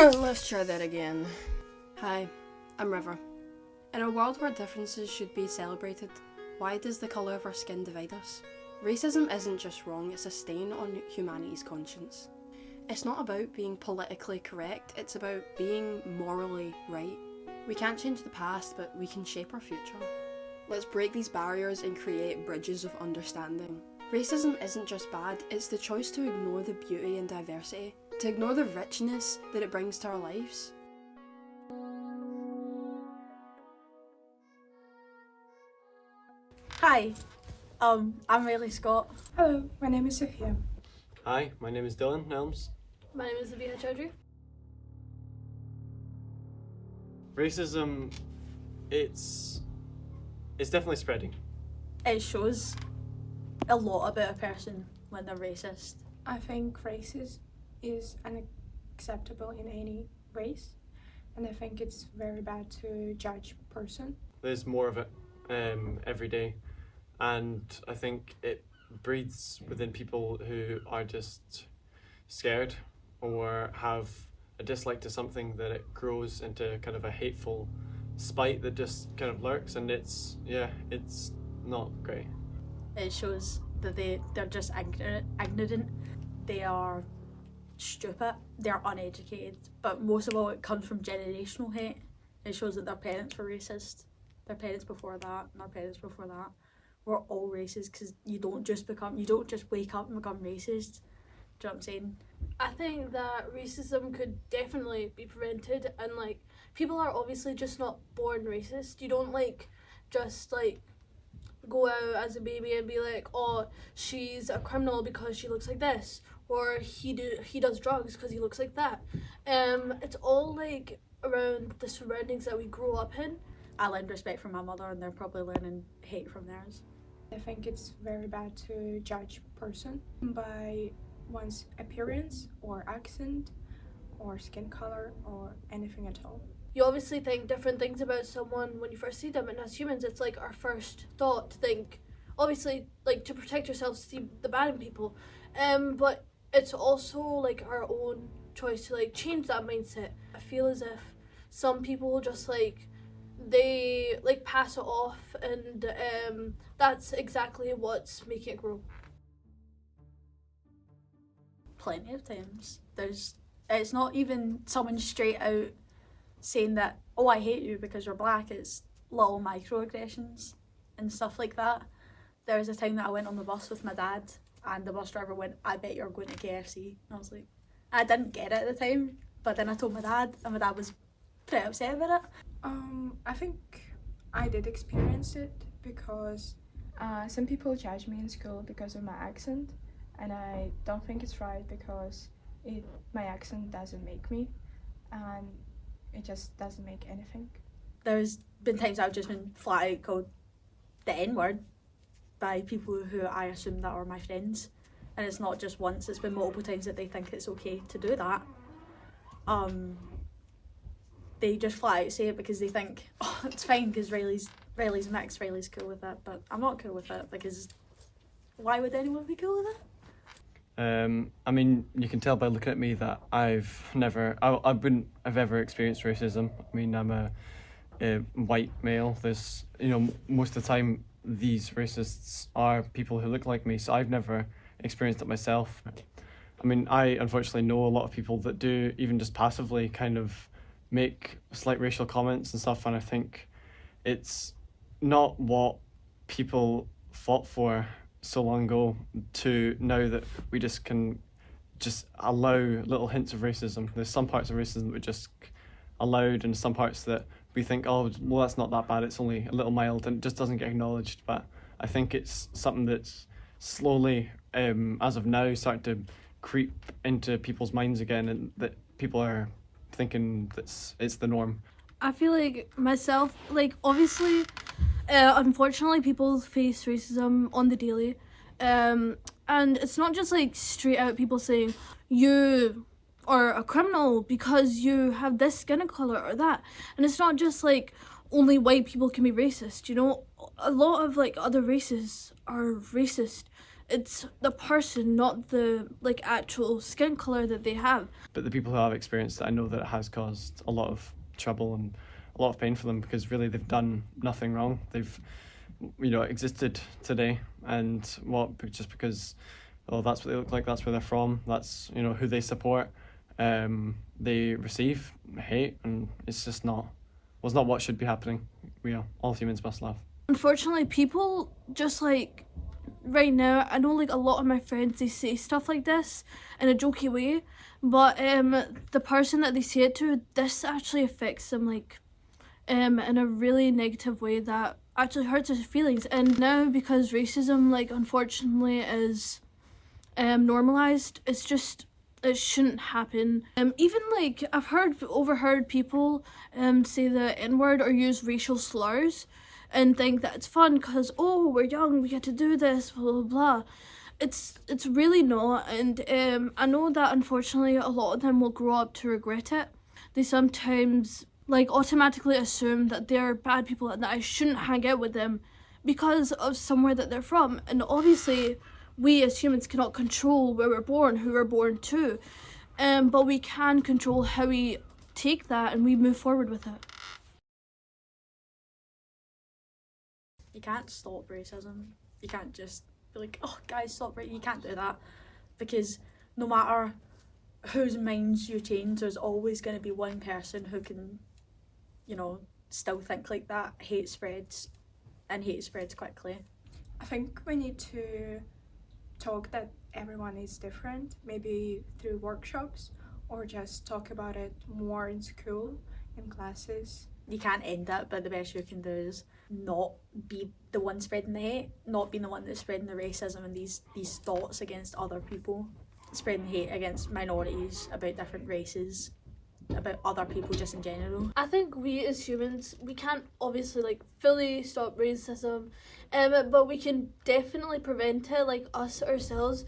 Let's try that again. Hi, I'm River. In a world where differences should be celebrated, why does the colour of our skin divide us? Racism isn't just wrong, it's a stain on humanity's conscience. It's not about being politically correct, it's about being morally right. We can't change the past, but we can shape our future. Let's break these barriers and create bridges of understanding. Racism isn't just bad, it's the choice to ignore the beauty and diversity, to ignore the richness that it brings to our lives. Hi, I'm Riley Scott. Hello, my name is Sophia. Hi, my name is Dylan Nelms. My name is Abhiya Chaudhry. Racism, it's definitely spreading. It shows a lot about a person when they're racist. I think racism is unacceptable in any race, and I think it's very bad to judge a person. There's more of it every day, and I think it breeds within people who are just scared or have a dislike to something, that it grows into kind of a hateful spite that just kind of lurks, and it's not great. It shows that they're just ignorant, they are stupid, they're uneducated, but most of all it comes from generational hate. It shows that their parents were racist, their parents before that, and their parents before that were all racist, because you don't just wake up and become racist. Do you know what I'm saying? I think that racism could definitely be prevented, and people are obviously just not born racist. You don't just go out as a baby and be like, oh, she's a criminal because she looks like this, or he does drugs because he looks like that. It's all around the surroundings that we grow up in. I learned respect from my mother, and they're probably learning hate from theirs. I think it's very bad to judge a person by one's appearance or accent or skin color or anything at all. You obviously think different things about someone when you first see them, and as humans it's our first thought to think, obviously to protect yourselves, to see the bad in people, but it's also our own choice to change that mindset. I feel as if some people just they pass it off, and that's exactly what's making it grow. Plenty of times it's not even someone straight out saying that, oh, I hate you because you're black. It's little microaggressions and stuff like that. There was a time that I went on the bus with my dad, and the bus driver went, I bet you're going to KFC. And I was like, I didn't get it at the time, but then I told my dad, and my dad was pretty upset about it. I think I did experience it because some people judge me in school because of my accent, and I don't think it's right because my accent doesn't make me, and it just doesn't make anything. There's been times I've just been flat out called the N-word by people who I assume that are my friends, and it's not just once, it's been multiple times that they think it's okay to do that. They just flat out say it because they think, oh, it's fine because Riley's mixed, Riley's cool with it, but I'm not cool with it, because why would anyone be cool with it? I mean, you can tell by looking at me that I wouldn't have ever experienced racism. I mean, I'm a white male. There's, most of the time these racists are people who look like me, so I've never experienced it myself. I mean, I unfortunately know a lot of people that do, even just passively, kind of make slight racial comments and stuff, and I think it's not what people fought for so long ago to now that we just can allow little hints of racism. There's some parts of racism that we just allowed, and some parts that we think, oh, well, that's not that bad, it's only a little mild, and it just doesn't get acknowledged. But I think it's something that's slowly, as of now, starting to creep into people's minds again, and that people are thinking that it's the norm. I feel myself, obviously, unfortunately people face racism on the daily, and it's not just straight out people saying you are a criminal because you have this skin color or that, and it's not just only white people can be racist. A lot of other races are racist. it's the person, not the like actual skin color that they have. But the people who have experienced it, I know that it has caused a lot of trouble and a lot of pain for them, because really they've done nothing wrong. They've, existed today, and just because, that's what they look like, that's where they're from, that's, who they support, they receive hate, and it's just not what should be happening. All humans must love. Unfortunately, people just like right now, I know like a lot of my friends, they say stuff like this in a jokey way, but the person that they say it to, this actually affects them like in a really negative way that actually hurts their feelings. And now, because racism like unfortunately is normalized, it shouldn't happen. Even like I've overheard people say the N-word or use racial slurs and think that it's fun because, oh, we're young, we get to do this, blah blah blah. It's really not, and I know that unfortunately a lot of them will grow up to regret it. They sometimes like automatically assume that they're bad people and that I shouldn't hang out with them because of somewhere that they're from. And obviously we as humans cannot control where we're born, who we're born to, but we can control how we take that and we move forward with it. You can't stop racism. You can't just be like, oh guys, stop racism. You can't do that, because no matter whose minds you change, there's always going to be one person who can, still think like that. Hate spreads, and hate spreads quickly. I think we need to talk that everyone is different, maybe through workshops, or just talk about it more in school, in classes. You can't end it, but the best you can do is not be the one spreading the hate, not being the one that's spreading the racism and these thoughts against other people, spreading hate against minorities, about different races, about other people just in general. I think we as humans, we can't obviously like fully stop racism, but we can definitely prevent it, like us ourselves.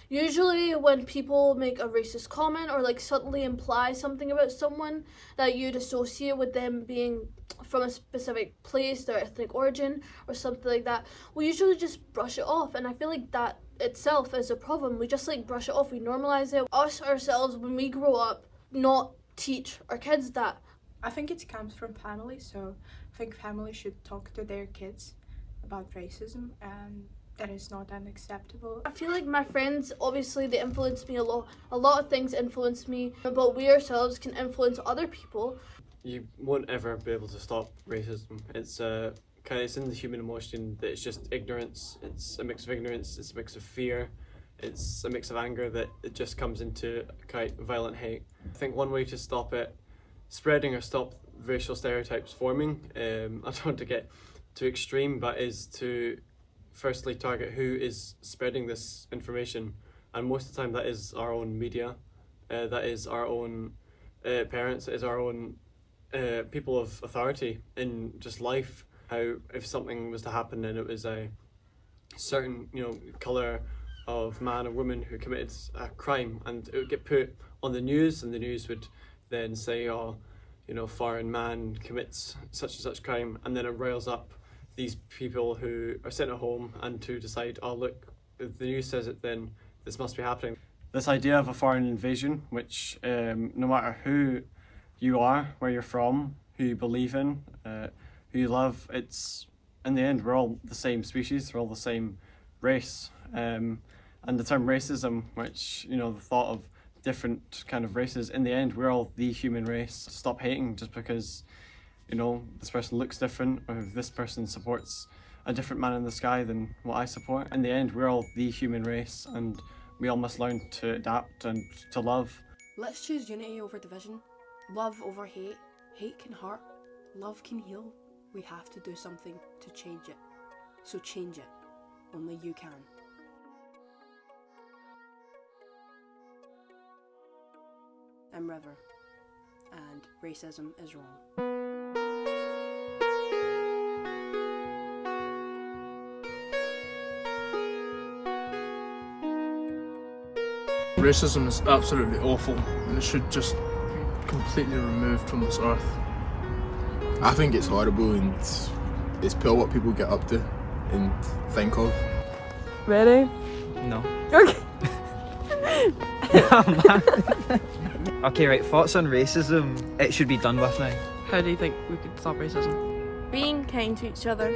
Usually when people make a racist comment or like subtly imply something about someone that you'd associate with them being from a specific place, their ethnic origin or something like that, we usually just brush it off. And I feel like that itself is a problem. We just like brush it off, we normalize it. Us ourselves, when we grow up, not teach our kids that. I think it comes from family, so I think families should talk to their kids about racism, and that is not unacceptable. I feel like my friends, obviously they influence me a lot. A lot of things influence me, but we ourselves can influence other people. You won't ever be able to stop racism. It's it's in the human emotion that it's just ignorance. It's a mix of ignorance, it's a mix of fear, it's a mix of anger that it just comes into quite violent hate. I think one way to stop it spreading or stop racial stereotypes forming, I don't want to get too extreme, but is to firstly target who is spreading this information, and most of the time that is our own media, that is our own parents, it is our own people of authority in just life. How if something was to happen and it was a certain colour of man or woman who committed a crime, and it would get put on the news, and the news would then say, foreign man commits such and such crime, and then it riles up these people who are sitting at home and to decide, oh look, if the news says it, then this must be happening. This idea of a foreign invasion, which no matter who you are, where you're from, who you believe in, who you love, it's in the end we're all the same species, we're all the same race. And the term racism, which the thought of different kind of races, in the end we're all the human race. Stop hating just because this person looks different, or if this person supports a different man in the sky than what I support. In the end, we're all the human race, and we all must learn to adapt and to love. Let's choose unity over division, love over hate. Hate can hurt, love can heal. We have to do something to change it. So change it. Only you can. I'm River, and racism is wrong. Racism is absolutely awful, and it should just be completely removed from this earth. I think it's horrible, and it's pure what people get up to and think of. Ready? No. Okay. Okay, right. Thoughts on racism? It should be done with now. How do you think we could stop racism? Being kind to each other.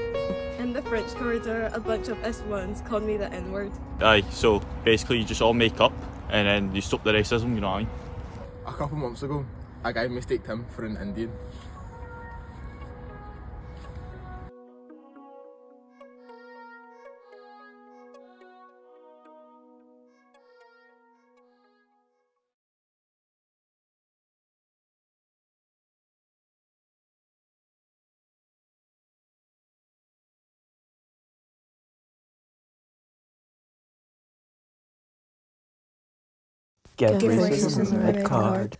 In the French corridor, a bunch of S1s called me the N-word. Aye, so basically you just all make up and then you stop the racism, you know what I mean? A couple months ago, a guy mistaked him for an Indian. Give racism a red card.